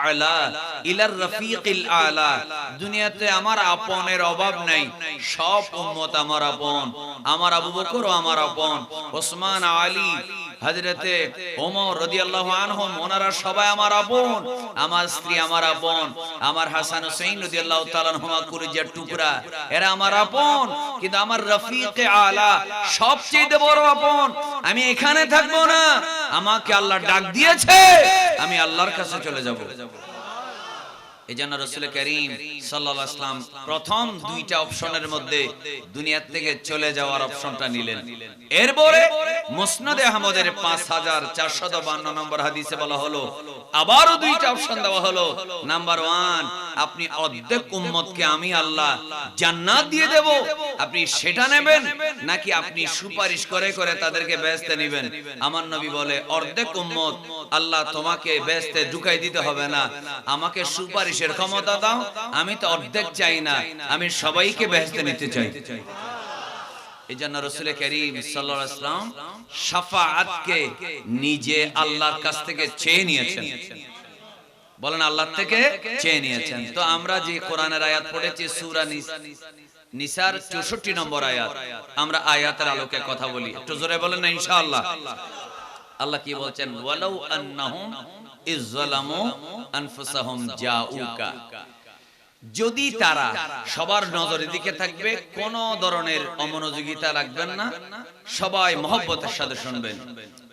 আ'লা ইলার রাফিকিল আ'লা। দুনিয়াতে আমার আপনের অভাব নাই, সব উম্মত আমার আপন। আমার আবু বকরও আমার আপন, ওসমান, আলী, হযরতে ওমর রাদিয়াল্লাহু আনহুম, ওনারা সবাই আমার আপন। আমার স্ত্রী আমার আপন, আমার হাসান হুসাইন রাদিয়াল্লাহু তাআলা আনহুমা কলিজার টুকরা, এরা আমার আপন। কিন্তু আমার রফিকে আলা সবচেয়ে বড় আপন, আমি এখানে থাকবো না। আমাকে আল্লাহ ডাক দিয়েছে, আমি আল্লাহর কাছে চলে যাব। এজন্য রাসূল করিম সাল্লাল্লাহু আলাইহি ওয়াসাল্লাম প্রথম দুইটা অপশনের মধ্যে দুনিয়া থেকে চলে যাওয়ার অপশনটা নিলেন। এরপরে মুসনাদে আহমদের 5452 নম্বর হাদিসে বলা হলো, আবারো দুইটা অপশন দেওয়া হলো। নাম্বার 1, আপনি অর্ধেক উম্মতকে আমি আল্লাহ জান্নাত দিয়ে দেব, আপনি সেটা নেবেন, নাকি আপনি সুপারিশ করে করে তাদেরকে বেহেশতে নেবেন? আমার নবী বলে, অর্ধেক উম্মত আল্লাহ তোমাকে বেহেশতে ঢুকাই দিতে হবে না, আমাকে সুপারিশের ক্ষমতা দাও। আমি তো অর্ধেক চাই না, আমি সবাইকে বেহেশতে নিতে চাই। এজন্য রাসূল করিম সাল্লাল্লাহু আলাইহি ওয়াসাল্লাম শাফাআতকে নিজে আল্লাহর কাছ থেকে চেয়ে নিয়েছেন। বলেন, আল্লাহর থেকে চেয়ে নিয়েছেন। তো আমরা যে কোরআনের আয়াত পড়েছি সূরা নিসার 64 নম্বর আয়াত, আমরা আয়াতের আলোকে কথা বলি। একটু জোরে বলেন না ইনশাআল্লাহ। আল্লাহ কি বলছেন? ওয়ালাউ আন্নাহুম ইযলামু আনফুসাহুম জাউকা। যদি তারা, সবার নজরের দিকে থাকবে, কোন ধরনের অমনোযোগিতা রাখবেন না, সবাই মহব্বতের সাথে শুনবেন।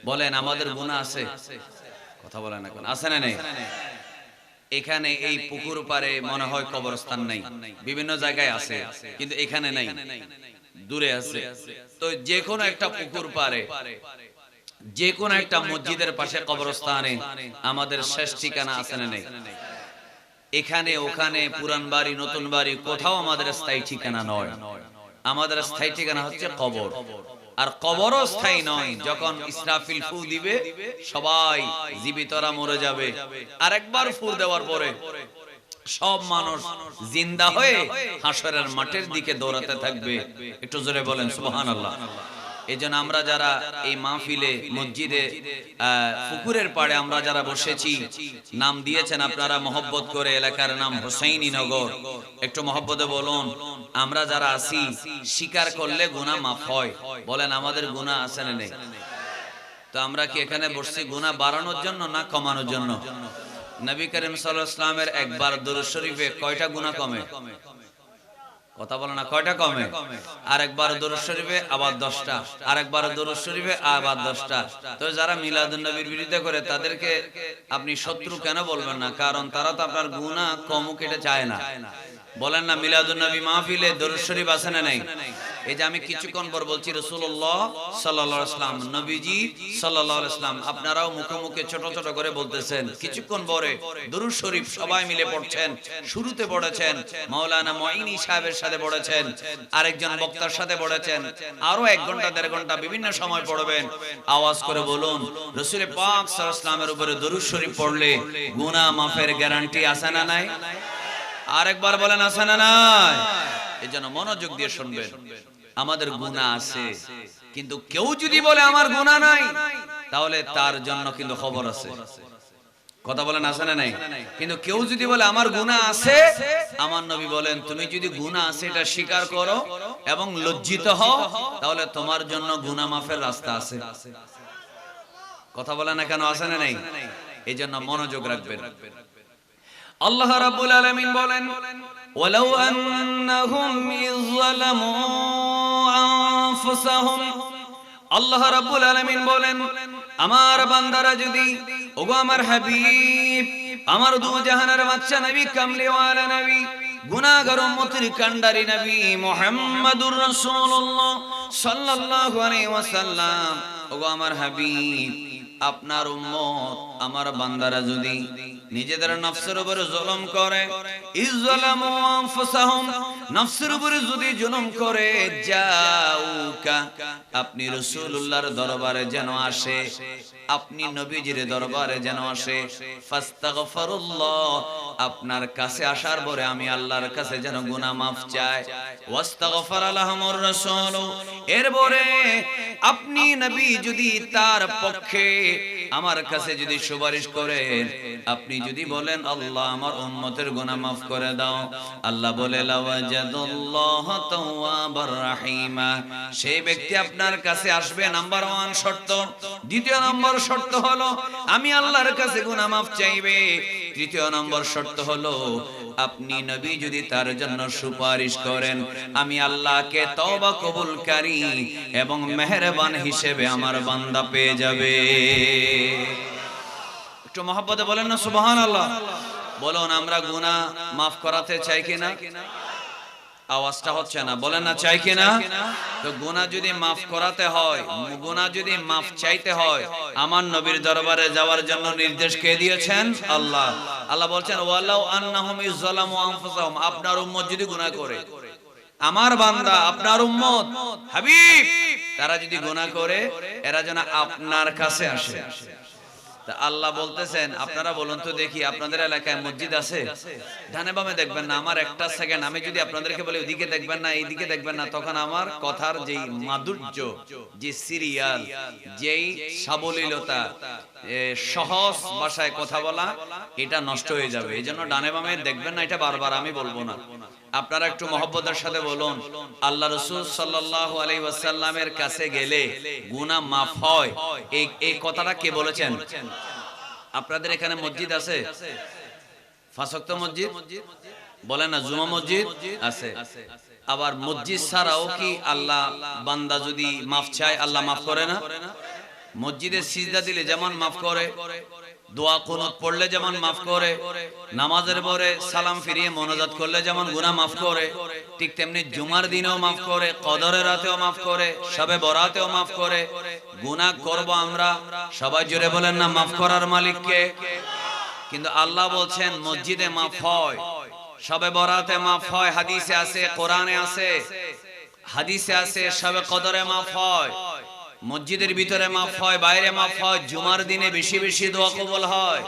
বলেন, আমাদের গুনাহ আছে? কথা বলেন এখন, আছে না নেই? এখানে এই পুকুর পারে মনে হয় কবরস্থান নাই, বিভিন্ন জায়গায় আছে, কিন্তু এখানে নাই, দূরে আছে। তো যে কোনো একটা পুকুর পারে, যে কোনো একটা মসজিদের পাশে কবরস্থানে আমাদের শেষ ঠিকানা আছে না নেই? এখানে ওখানে পুরান বাড়ি নতুন বাড়ি কোথাও আমাদের স্থায়ী ঠিকানা নয়। আমাদের স্থায়ী ঠিকানা হচ্ছে কবর। আর কবরও স্থায়ী নয়। যখন ইসরাফিল ফু দিবে, সবাই জীবিতরা মরে যাবে, আর একবার ফু দেওয়ার পরে সব মানুষ জিন্দা হয়ে হাসরের মাঠের দিকে দৌড়াতে থাকবে। একটু জোরে বলেন সুবহানাল্লাহ। এজন্য আমরা যারা এই মাহফিলে মসজিদে পুকুরের পাড়ে আমরা যারা বসেছি, নাম দিয়েছেন আপনারা মহব্বত করে, এলাকার নাম হুসাইনি নগর। একটু মহব্বতে বলুন, আমরা যারা আছি, স্বীকার করলে গুনাহ মাফ হয়। বলেন, আমাদের গুনাহ আছে না নেই? তো আমরা কি এখানে বসছি গুনাহ বাড়ানোর জন্য না কমানোর জন্য? নবী করিম সাল্লাল্লাহু আলাইহি ওয়াসাল্লামের একবার দরুদ শরীফে কয়টা গুনাহ কমে? কথা বলে না, কয়টা কমে? আর একবার দরুদ শরীফে আবার 10টা, আর একবার দরুদ শরীফে আবার 10টা। তো যারা মিলাদুন নবীর বিরোধিতা করে তাদেরকে আপনি শত্রু কেন বলবেন না? কারণ তারা তো আপনার গুনাহ কমুক এটা চায় না। বলেন না, মিলাদুন নবী মাহফিলে দরুদ শরীফ আছে না নাই? এই যে আমি কিছুক্ষণ পর বলছি রাসূলুল্লাহ সাল্লাল্লাহু আলাইহি ওয়াসাল্লাম, নবীজি সাল্লাল্লাহু আলাইহি ওয়াসাল্লাম, আপনারাও মুখে মুখে ছোট ছোট করে বলতেছেন। কিছুক্ষণ পরে দরুদ শরীফ সবাই মিলে পড়ছেন। শুরুতে পড়েছেন মাওলানা মুঈনী সাহেবের সাথে পড়েছেন, আরেকজন বক্তার সাথে পড়েছেন, আরো 1 ঘন্টা 1.5 ঘন্টা বিভিন্ন সময় পড়বেন। আওয়াজ করে বলুন, রাসূল পাক সাল্লাল্লাহু আলাইহি ওয়াসাল্লামের উপরে দরুদ শরীফ পড়লে গুনাহ মাফের গ্যারান্টি আছে না নাই? আরেকবার বলেন, আছে না নাই? এজন্য মনোযোগ দিয়ে শুনবেন। আমাদের গুনাহ আছে, কিন্তু কেউ যদি বলে আমার গুনাহ নাই, তাহলে তার জন্য কিন্তু খবর আছে। কথা বলেন, আছে না নাই? কিন্তু কেউ যদি বলে আমার গুনাহ আছে, আমার নবী বলেন, তুমি যদি গুনাহ আছে এটা স্বীকার করো এবং লজ্জিত হও, তাহলে তোমার জন্য গুনাহ মাফের রাস্তা আছে। কথা বলেন না কেন, আছে না নাই? এজন্য মনোযোগ রাখবেন। আল্লাহ রাব্বুল আলামিন বলেন, ওয়ালাউ আন্নাহুম ইযলামু আনফুসাহুম। আল্লাহ রাব্বুল আলামিন বলেন, আমার বান্দারা যদি, ওগো আমার হাবিব, আমার দু জাহানের বাদশা নবী, কামলিওয়ালা নবী, গুনাহগার উম্মতের কান্ডারি নবী মুহাম্মাদুর রাসূলুল্লাহ সাল্লাল্লাহু আলাইহি ওয়াসাল্লাম, ওগো আমার হাবিব, আপনার উম্মত আমার বান্দারা যদি নিজেদের নফসের উপরে জুলুম করে, ইযলামু আনফুসাহুম, নফসের উপরে যদি জুলুম করে, জাউকা, আপনি রাসূলুল্লাহর দরবারে যেন আসে, আপনি নবীজির দরবারে যেন আসে, ফাস্তাগফিরুল্লাহ, আপনার কাছে আসার পরে আমি আল্লাহর কাছে যেন গুনাহ মাফ চায়, ওয়াস্তাগফারা লাহুমুর রাসূল, এরপরে আপনি নবী যদি তার পক্ষে আমার কাছে যদি সুপারিশ করেন, আপনি যদি বলেন আল্লাহ আমার উম্মতের গুনাহ মাফ করে দাও, আল্লাহ বলে লাওয়াজাদুল্লাহ তাওয়াবার রাহিমা, সেই ব্যক্তি আপনার কাছে আসবে। নাম্বার 1 শর্ত। দ্বিতীয় নম্বর শর্ত হলো আমি আল্লাহর কাছে গুনাহ মাফ চাইবে। তৃতীয় নম্বর শর্ত হলো আপনি নবী যদি তার জন্য সুপারিশ করেন, আমি আল্লাহকে তওবা কবুলকারী এবং মেহেরবান হিসেবে আমার বান্দা পেয়ে যাবে। একটু মহব্বতে বলেন না সুবহানাল্লাহ। বলুন আমরা গুনাহ মাফ করাতে চাই কিনা? আওয়াজটা হচ্ছে না, বলেন না চাই কিনা? তো গুনাহ যদি মাফ করাতে হয়, গুনাহ যদি মাফ চাইতে হয়, আমার নবীর দরবারে যাওয়ার জন্য নির্দেশ কে দিয়েছেন? আল্লাহ। আল্লাহ বলছেন ওয়ালাউ আন্নাহুম ইযলামু আনফুসাহুম, আপনার উম্মত যদি গুনাহ করে, আমার বান্দা আপনার উম্মত হাবিব তারা যদি গুনাহ করে, এরা যেন আপনার কাছে আসে। তা আল্লাহ বলতেছেন আপনারা বলুন তো দেখি আপনাদের এলাকায় মসজিদ আছে? ডানে বামে দেখবেন না। আমার একটা সেকেন্ড আমি যদি আপনাদেরকে বলি ওইদিকে দেখবেন না, এইদিকে দেখবেন না, তখন আমার কথার যেই মাধুর্য, যে সিরিয়াল, যেই সাবলীলতা, সহজ ভাষায় কথা বলা, এটা নষ্ট হয়ে যাবে। এই জন্য ডানে বামে দেখবেন না, এটা বারবার আমি বলবো না। আপনারা একটু মহব্বতের সাথে বলুন আল্লাহ রাসূল সাল্লাল্লাহু আলাইহি ওয়াসাল্লামের কাছে গেলে গুনাহ মাফ হয়। এই কথাটা কে বলেছেন? আপনাদের এখানে মসজিদ আছে? 5 ওয়াক্ত মসজিদ বলেন না, জুমা মসজিদ আছে। আবার মসজিদ ছাড়াও কি আল্লাহ বান্দা যদি মাফ চায় আল্লাহ মাফ করে না? মসজিদে সিজদা দিলে যেমন মাফ করে, দোয়া কুনুত পড়লে যেমন মাফ করে, নামাজের পরে সালাম ফিরিয়ে মোনাজাত করলে যেমন গুনাহ মাফ করে, ঠিক তেমনি জুমার দিনেও মাফ করে, কদরের রাতেও মাফ করে, শবে বরাতেও মাফ করে। গুনাহ করব আমরা, সবাই জোরে বলেন না মাফ করার মালিক কে? কিন্তু আল্লাহ বলছেন মসজিদে মাফ হয়, শবে বরাতে মাফ হয়, হাদিসে আছে, কোরআনে আছে, হাদিসে আছে, শবে কদরে মাফ হয়, মসজিদের ভিতরে মাফ হয়, বাইরে মাফ হয়, জুমার দিনে বেশি বেশি দোয়া কবুল হয়।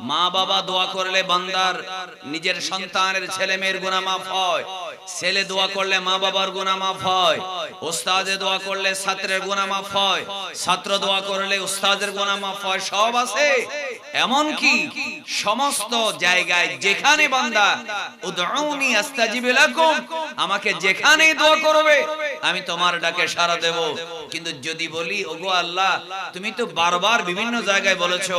মা বাবা দোয়া করলে বান্দার নিজের সন্তানের ছেলে মেয়ের গুনাহ মাফ হয়, ছেলে দোয়া করলে মা বাবার গুনাহ মাফ হয়, উস্তাদে দোয়া করলে ছাত্রের গুনাহ মাফ হয়, ছাত্র দোয়া করলে উস্তাদের গুনাহ মাফ হয়, সব আছে। এমন কি সমস্ত জায়গায় যেখানে বান্দা উদউনি আস্তাজিব লাকুম, আমাকে যেখানেই দোয়া করবে আমি তোমার ডাকে সাড়া দেব। কিন্তু যদি বলি ওগো আল্লাহ তুমি তো বারবার বিভিন্ন জায়গায় বলেছো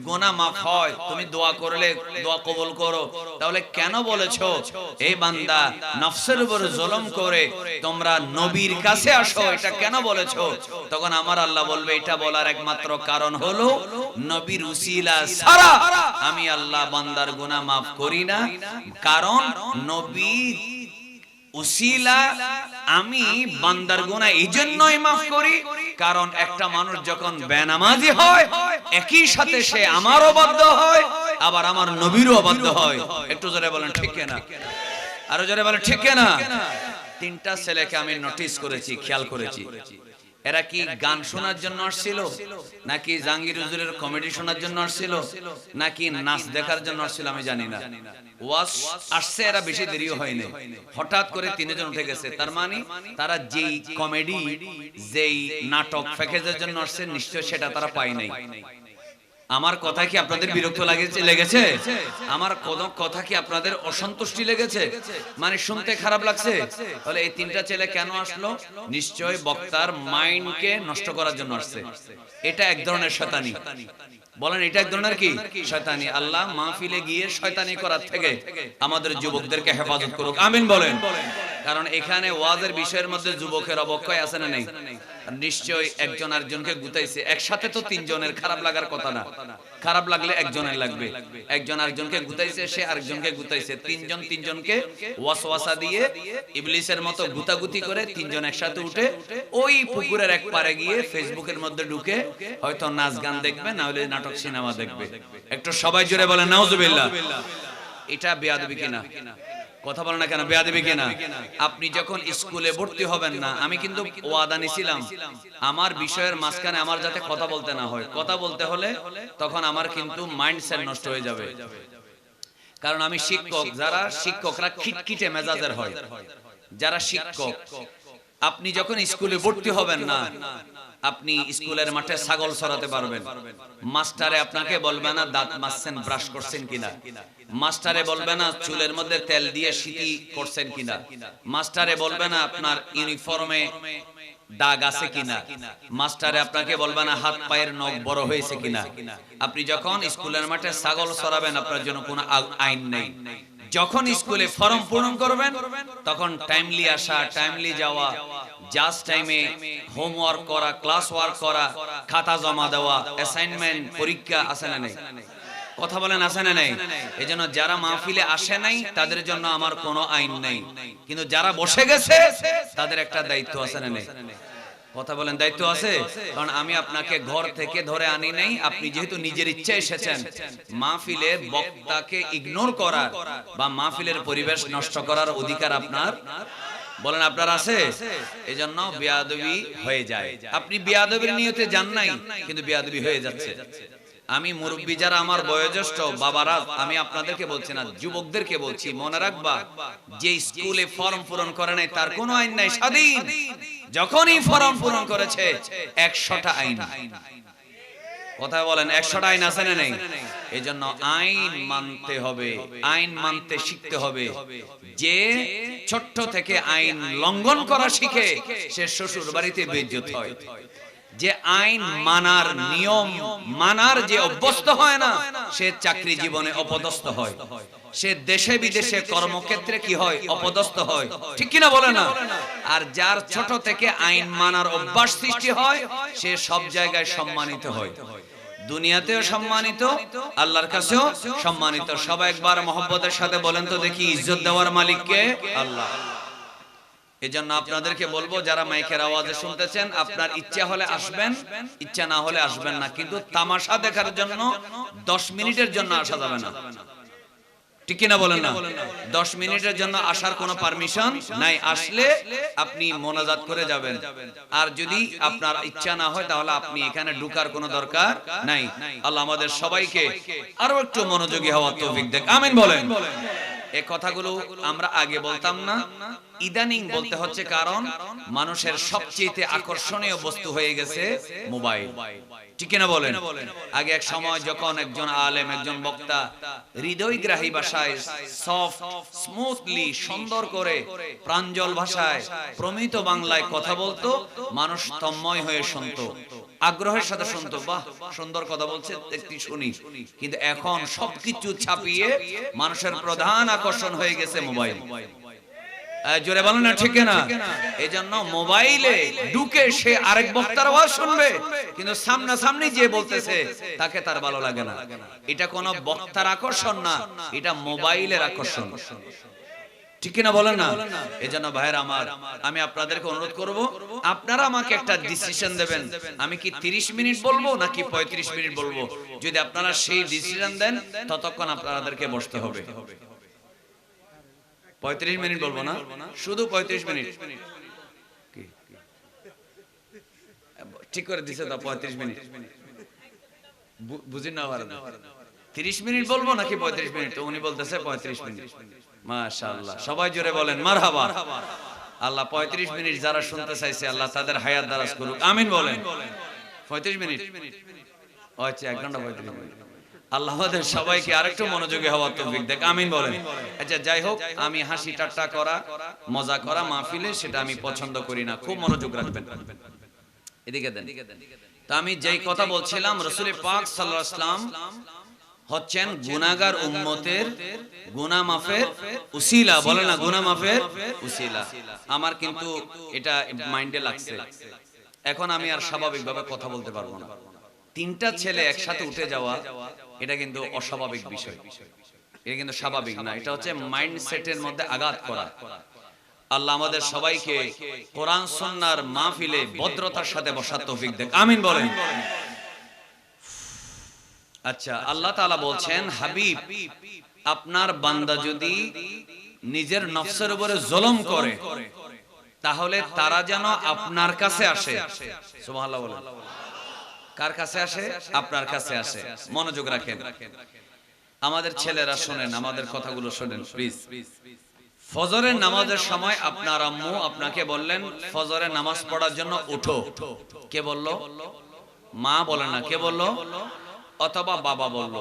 গুনাহ মাফ হয়, তুমি দোয়া করলে দোয়া কবুল করো, তাহলে কেন বলেছো এই বান্দা নফসের উপর জুলুম করে তোমরা নবীর কাছে আসো, এটা কেন বলেছো? তখন আমার আল্লাহ বলবে এটা বলার একমাত্র কারণ হলো নবীর উসিলা ছাড়া আমি আল্লাহ বান্দার গুনাহ মাফ করি না। কারণ নবীর উসিলা আমি বান্দার গুনাহ এইজন্যই মাফ করি, কারণ একটা মানুষ যখন বেনামাজি হয় একই সাথে সে আমারও বাধ্য হয়, আবার আমার নবীরও অবাধ্য হয়। একটু জোরে বলেন ঠিক কিনা? আরো জোরে বলেন ঠিক কিনা? 3টা ছেলেকে আমি নোটিস করেছি, খেয়াল করেছি। এরা কি গান শোনার জন্য আসছিল, নাকি জাহাঙ্গীর হুজুরের কমেডি শোনার জন্য আসছিল, নাকি নাচ দেখার জন্য আসছিল আমি জানি না। ওয়াজ আসছে, এরা বেশি দেরিও হয়নি, হঠাৎ করে 3 জন উঠে গেছে। তার মানে তারা যেই কমেডি, যেই নাটক প্যাকেজের জন্য আসছে নিশ্চয় সেটা তারা পায় নাই। আমার কথা কি আপনাদের বিরক্ত লেগেছে? আমার কথা কি আপনাদের অসন্তুষ্টি লেগেছে? মানে শুনতে খারাপ লাগছে? তাহলে এই 3টা ছেলে কেন আসলো? নিশ্চয় বক্তার মাইন্ডকে নষ্ট করার জন্য আসছে। এটা এক ধরনের শয়তানি। বলেন এটা এক ধরনের কি শয়তানি। আল্লাহ মাহফিলে গিয়ে শয়তানি করার থেকে আমাদের যুবকদেরকে হেফাজত করুক, আমিন বলেন। কারণ এখানে ওয়াজের বিষয়ের মধ্যে যুবকের অবক্ষয় আছে না নেই? নিশ্চয় একজন আরেকজনকে গুতাইছে। একসাথে তো 3 জনের খারাপ লাগার কথা না, খারাপ লাগলে একজনের লাগবে। একজন আরেকজনকে গুতাইছে, সে আরেকজনকে গুতাইছে, 3 জন 3 জনকে ওয়াসওয়াসা দিয়ে ইবলিসের মতো গুতাগুতি করে 3 জন একসাথে উঠে ওই পুকুরের এক পারে গিয়ে ফেসবুকের মধ্যে ঢুকে হয়তো নাচ গান দেখবে, না হলে নাটক সিনেমা দেখবে। একটু সবাই জোরে বলেন নাউজুবিল্লাহ। এটা বেয়াদবি কিনা? কথা বলেন না কেন? বেয়াদবি কিনা? আপনি যখন স্কুলে ভর্তি হবেন না, আমি কিন্তু ওয়াদা নিছিলাম আমার বিষয়ের মাঝখানে আমার যাতে কথা বলতে না হয়। কথা বলতে হলে তখন আমার কিন্তু মাইন্ডসেট নষ্ট হয়ে যাবে। কারণ আমি শিক্ষক, যারা শিক্ষকরা খিটখিটে মেজাজের হয়, যারা শিক্ষক আপনি যখন স্কুলে ভর্তি হবেন না, আপনি স্কুলের মাঠে ছাগল চড়াতে পারবেন। মাস্টারে আপনাকে বলবে না দাঁত মাজছেন, ব্রাশ করছেন কিনা। মাস্টারে বলবে না চুলের মধ্যে তেল দিয়ে সিটি করছেন কিনা। মাস্টারে বলবে না আপনার ইউনিফর্মে দাগ আছে কিনা। মাস্টারে আপনাকে বলবে না হাত পায়ের নখ বড় হয়েছে কিনা। আপনি যখন স্কুলের মাঠে ছাগল চড়াবেন, আপনার জন্য কোনো আইন নেই। যখন স্কুলে ফর্ম পূরণ করবেন, তখন টাইমলি আসা, টাইমলি যাওয়া, জাস্ট টাইমে হোমওয়ার্ক করা, ক্লাস ওয়ার্ক করা, খাতা জমা দেওয়া, অ্যাসাইনমেন্ট, পরীক্ষা আছে না নেই? কথা বলেন আছে না নেই? এজন্য যারা মাহফিলে আসে নাই তাদের জন্য আমার কোনো আইন নেই, কিন্তু যারা বসে গেছে তাদের একটা দায়িত্ব আছে না নেই? কথা বলেন দায়িত্ব আছে। কারণ আমি আপনাকে ঘর থেকে ধরে আনি নাই, আপনি যেহেতু নিজের ইচ্ছে এসেছেন। মাহফিলে বক্তাকে ইগনোর করার বা মাহফিলের পরিবেশ নষ্ট করার অধিকার আপনার, বলেন আপনার আছে? এজন্য বেয়াদবি হয়ে যায়। আপনি বেয়াদবির নিয়তে যান নাই, কিন্তু বেয়াদবি হয়ে যাচ্ছে। আমি মুরব্বী যারা আমার বয়োজ্যেষ্ঠ বাবারা, আমি আপনাদেরকে বলছি না, যুবকদেরকে বলছি, মনে রাখবা যে স্কুলে ফর্ম পূরণ করে নাই তার কোনো আইন নাই, স্বাধীন। যখনই ফর্ম পূরণ করেছে 100টা আইন। কথা বলেন 100টা আইন আছে না নেই? এজন্য আইন মানতে হবে, আইন মানতে শিখতে হবে। যে ছোট্ট থেকে আইন লঙ্ঘন করা শিখে সে শ্বশুর বাড়িতে বেইজ্জত হয়। যে আইন মানার, নিয়ম মানার যে অভ্যস্ত হয় না, সে চাকরি জীবনে অপদস্থ হয়। সে দেশে বিদেশে কর্মক্ষেত্রে কি হয়? অপদস্থ হয়। ঠিক কিনা বলে না? আর যার ছোট থেকে আইন মানার অভ্যাস সৃষ্টি হয়, সে সব জায়গায় সম্মানিত হয়। দুনিয়াতেও সম্মানিত, আল্লাহর কাছেও সম্মানিত। সবাই একবার মহব্বতের সাথে বলেন তো দেখি, ইজ্জত দেওয়ার মালিক কে? আল্লাহ। এজন্য আপনাদেরকে বলবো, যারা মাইকের আওয়াজে শুনতেছেন, আপনার ইচ্ছা হলে আসবেন, ইচ্ছা না হলে আসবেন না। কিন্তু তামাশা দেখার জন্য 10 মিনিটের জন্য আসা যাবে না। ঠিক কিনা বলেন না? 10 মিনিটের জন্য আসার কোনো পারমিশন নাই। আসলে আপনি মোনাজাত করে যাবেন। আর যদি আপনার ইচ্ছা না হয়, তাহলে আপনি এখানে ঢোকার কোনো দরকার নাই। আল্লাহ আমাদের সবাইকে আরো একটু মনোযোগী হওয়ার তৌফিক দেন। আমিন বলেন। এই কথাগুলো আমরা আগে বলতাম না, ইদানিং বলতে হচ্ছে, কারণ মানুষের সবচেয়ে আকর্ষণীয় বস্তু হয়ে গেছে মোবাইল। ঠিক কিনা বলেন? আগে এক সময় যখন একজন আলেম, একজন বক্তা হৃদয়গ্রাহী ভাষায়, সফট স্মুথলি, সুন্দর করে, প্রাঞ্জল ভাষায়, প্রমিত বাংলায় কথা বলতো, মানুষ তন্ময় হয়ে শুনতো, আগ্রহের সাথে শুনতো, বাহ সুন্দর কথা বলছে, একটু শুনি। কিন্তু এখন সবকিছু ছাপিয়ে মানুষের প্রধান আকর্ষণ হয়ে গেছে মোবাইল। জোরে বলেন না ঠিক না? এজন্য মোবাইলে ঢুকে সে আরেক বক্তার আওয়াজ শুনবে, কিন্তু সামনাসামনি যে বলতেছে তাকে তার ভালো লাগে না। এটা কোনো বক্তার আকর্ষণ না, এটা মোবাইলের আকর্ষণ। ঠিক কিনা বলেন না? এজন্য ভাইয়ের আমার, আমি আপনাদেরকে অনুরোধ করব, আপনারা আমাকে একটা ডিসিশন দেবেন, আমি কি 30 মিনিট বলবো নাকি 35 মিনিট বলবো। যদি আপনারা সেই ডিসিশন দেন, ততক্ষণ আপনাদেরকে বসতে হবে। 35 মিনিট বলবো না, শুধু 35 মিনিট। ঠিক করে দিছে তো 35 মিনিট, বুঝি না? 30 মিনিট বলবো নাকি 35 মিনিট? তো উনি বলতেছে 35 মিনিট। মাশাআল্লাহ, সবাই জোরে বলেন মারহাবা। আল্লাহ 35 মিনিট যারা শুনতে চাইছে, আল্লাহ তাদের হায়াত দারাজ করুক। আমিন বলেন। 35 মিনিট, আচ্ছা 1 ঘন্টা 35 মিনিট। আল্লাহ আমাদের সবাইকে আরেকটু মনোযোগী হওয়ার তৌফিক দেখ। আমিন বলেন। আচ্ছা যাই হোক, আমি হাসি ঠাট্টা করা, মজা করা মাহফিলে, সেটা আমি পছন্দ করি না। খুব মনোযোগ রাখবেন, এদিকে দেন। তো আমি যেই কথা বলছিলাম, রাসূল পাক সাল্লাল্লাহু আলাইহি ওয়াসাল্লাম হচ্ছেন গুনাহগার উম্মতের গুনাহ মাফের উসিলা। বলে না, গুনাহ মাফের উসিলা। আমার কিন্তু এটা মাইন্ডে লাগছে। এখন আমি আর স্বাভাবিকভাবে কথা বলতে পারবো না। 3টা ছেলে একসাথে উঠে যাওয়া, এটা কিন্তু অস্বাভাবিক বিষয়। এটা কিন্তু স্বাভাবিক না। এটা হচ্ছে মাইন্ডসেটের মধ্যে আঘাত করা। আল্লাহ আমাদের সবাইকে কোরআন সুন্নাহর মাহফিলে ভদ্রতার সাথে বসার তৌফিক দেন। আমিন বলেন। আচ্ছা, আল্লাহ তাআলা বলছেন, হাবিব, আপনার বান্দা যদি নিজের নফসের উপরে জুলুম করে, তাহলে তারা যেন আপনার কাছে আসে। সুবহানাল্লাহ বলেন। কার কাছে আসে? আপনার কাছে আসে। মনোযোগ রাখেন। আমাদের ছেলেরা শোনেন, আমাদের কথাগুলো শোনেন প্লিজ। ফজরের নামাজের সময় আপনার আম্মু আপনাকে বললেন ফজরের নামাজ পড়ার জন্য উঠো, কে বলল? মা বলে না, কে বলল? অথবা বাবা বলল।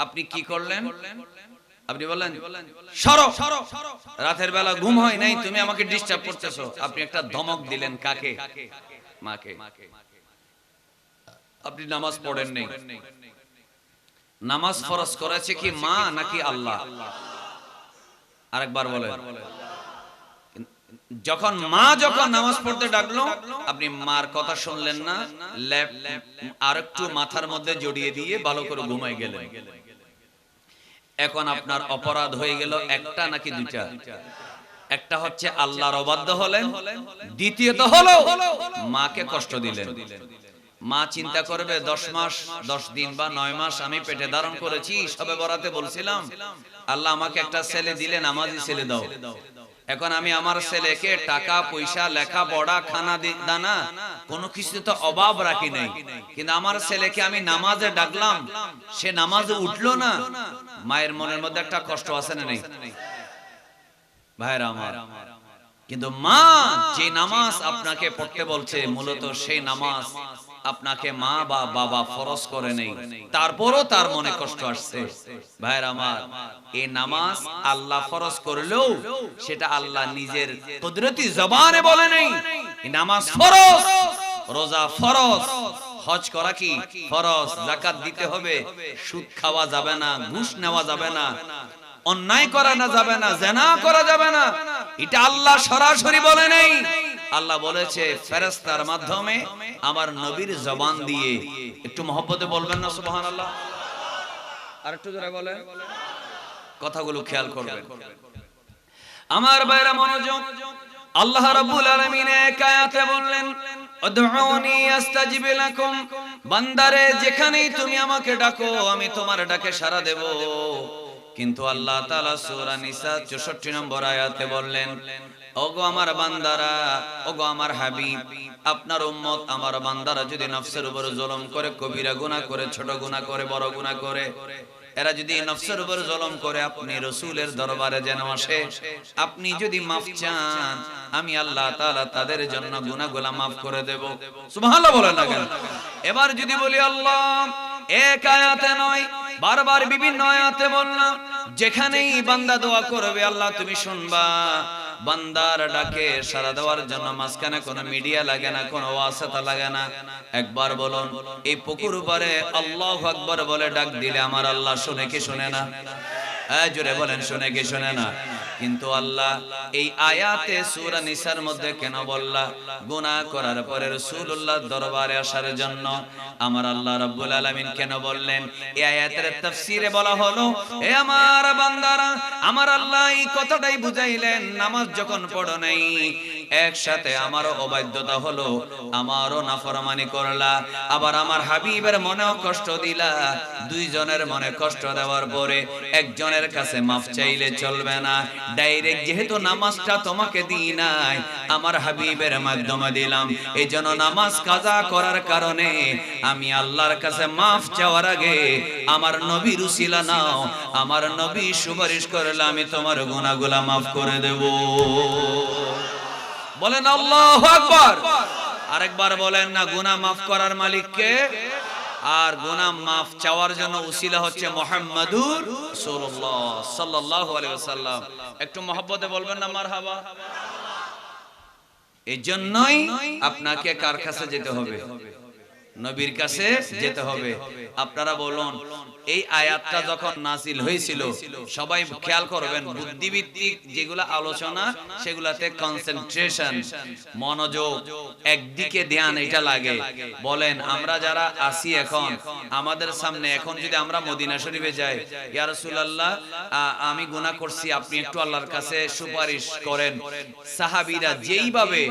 আপনি কি করলেন? আপনি বললেন সরো, রাতের বেলা ঘুম হয় নাই, তুমি আমাকে ডিস্টার্ব করতেছো। আপনি একটা ধমক দিলেন, কাকে? মাকে। আপনি নামাজ পড়েন নাই। নামাজ ফরজ করেছে কি মা নাকি আল্লাহ? আরেকবার বলেন। যখন মা নামাজ পড়তে ডাকলো, আপনি মার কথা শুনলেন না, আরেকটু মাথার মধ্যে জড়িয়ে দিয়ে ভালো করে ঘুমাই গেলেন। এখন আপনার অপরাধ হয়ে গেল একটা নাকি দুইটা? একটা হচ্ছে আল্লাহর অবাধ্য হলেন, দ্বিতীয়ত হলো মাকে কষ্ট দিলেন। মা চিন্তা করবে 10 মাস 10 দিন বা 9 মাস আমি পেটে ধারণ করেছি, সবে বরাতে বলছিলাম আল্লাহ আমাকে একটা ছেলে দিলে, নামাজি ছেলে দাও। এখন আমি আমার ছেলেকে টাকা পয়সা, লেখা পড়া, খানা দানা কোনো কিছু তো অভাব রাখি নাই, কিন্তু আমার ছেলেকে আমি নামাজে ডাকলাম, সে নামাজে উঠলো না। মায়ের মনের মধ্যে একটা কষ্ট আছে না নেই ভাইরা আমার? কিন্তু মা যে নামাজ আপনাকে পড়তে বলছে, মূলত সেই নামাজ আপনাকে মা বা বাবা ফরজ করে নেই, তারপরও তার মনে কষ্ট আসছে। ভাইরা আমার, এই নামাজ আল্লাহ ফরজ করলেও সেটা আল্লাহ নিজের কুদরতি জবানে বলে নেই এই নামাজ ফরজ, রোজা ফরজ, হজ করা কি ফরজ, যাকাত দিতে হবে, সুদ খাওয়া যাবে না, ঘুষ নেওয়া যাবে না, অন্যায় করা না যাবে না, জিনা করা যাবে না, এটা আল্লাহ সরাসরি বলে নেই। আল্লাহ বলেছে ফেরেশতার মাধ্যমে, আমার নবীর জবান দিয়ে। একটু মহব্বতে বলবেন না সুবহানাল্লাহ? আর একটু জোরে বলেন, কথাগুলো খেয়াল করবেন। আমার ভাইরা মনোযোগ, আল্লাহ রাব্বুল আলামিন এক আয়াতে বললেন উদউনি আস্তাজিব লাকুম, বান্দারে যেখানেই তুমি আমাকে ডাকো আমি তোমার ডাকে সাড়া দেব। কিন্তু আল্লাহ তাআলা সূরা নিসা 64 নম্বর আয়াতে বললেন, ওগো আমার বান্দারা, ওগো আমার হাবিব, আপনার উম্মত আমার বান্দারা যদি নফসের উপর জুলুম করে, কবিরা গুনাহ করে, ছোট গুনাহ করে, বড় গুনাহ করে, এরা যদি নফসের উপর জুলুম করে আপনি রাসূলের দরবারে যেন আসে, আপনি যদি মাফ চান আমি আল্লাহ তাআলা তাদের জন্য গুনাহগুলো মাফ করে দেব। সুবহানাল্লাহ বলেন না কেন? এবার যদি বলি আল্লাহ এক আয়াতে নয়, বারবার বিভিন্ন আয়াতে বললাম, যেখানেই বান্দা দোয়া করবে আল্লাহ তুমি শুনবা। বান্দার ডাকে সাড়া দেওয়ার জন্য মাঝখানে কোনো মিডিয়া লাগে না, কোনো ওয়াসিতা লাগে না। একবার বলুন, এই পুকুর পারে আল্লাহু আকবার বলে ডাক দিলে আমার আল্লাহ শুনে কি শুনে না? জোরে বলেন, শুনে কি শুনে না? কিন্তু আল্লাহ এই আয়াতে সূরা নিসার মধ্যে কেন বললা গুনাহ করার পরে রাসূলুল্লাহর দরবারে আসার জন্য? আমার আল্লাহ রাব্বুল আলামিন কেন বললেন? এই আয়াতের তাফসীরে বলা হলো, হে আমার বান্দারা, আমার আল্লাহ এই কথাটাই বুঝাইলেন, নামাজ যখন পড়ো নাই একসাথে আমারও অবাধ্যতা হলো, আমারও নাফরমানি করলা, আবার আমার হাবিবের মনেও কষ্ট দিলা। দুইজনের মনে কষ্ট দেওয়ার পরে একজনের কাছে মাফ চাইলে চলবে না, ডাইরেক্ট যেহেতু নামাজটা তোমাকে দিই নাই, আমার হাবিবের মাধ্যমে দিলাম, এইজন্য নামাজ কাজা করার কারণে আমি আল্লাহর কাছে মাফ চাওয়ার আগে আমার নবীর উসিলা নাও, আমার নবী সুপারিশ করলে আমি তোমার গুনাহগুলো মাফ করে দেব। বলেন আল্লাহু আকবার। আরেকবার বলেন না, গুনাহ মাফ করার মালিক কে? আর গুনাহ মাফ চাওয়ার জন্য উসিলা হচ্ছে মুহাম্মাদুর রাসূলুল্লাহ সাল্লাল্লাহু আলাইহি ওয়াসাল্লাম। একটু মহব্বতে বলবেন না মারহাবা? এজন্যই আপনাকে কার কাছে যেতে হবে? নবীর কাছে যেতে হবে। আপনারা বলুন, এই আয়াতটা যখন নাযিল হয়েছিল, সবাই খেয়াল করবেন, বুদ্ধিভিত্তিক যেগুলো আলোচনা সেগুলাতে কনসেন্ট্রেশন, মনোযোগ, একদিকে ধ্যান এটা লাগে। বলেন আমরা যারা আসি এখন, আমাদের সামনে এখন যদি আমরা মদিনা শরীফে যাই, ইয়া রাসূলুল্লাহ আমি গুনাহ করছি, আপনি একটু আল্লাহর কাছে সুপারিশ করেন, সাহাবীরা যেইভাবে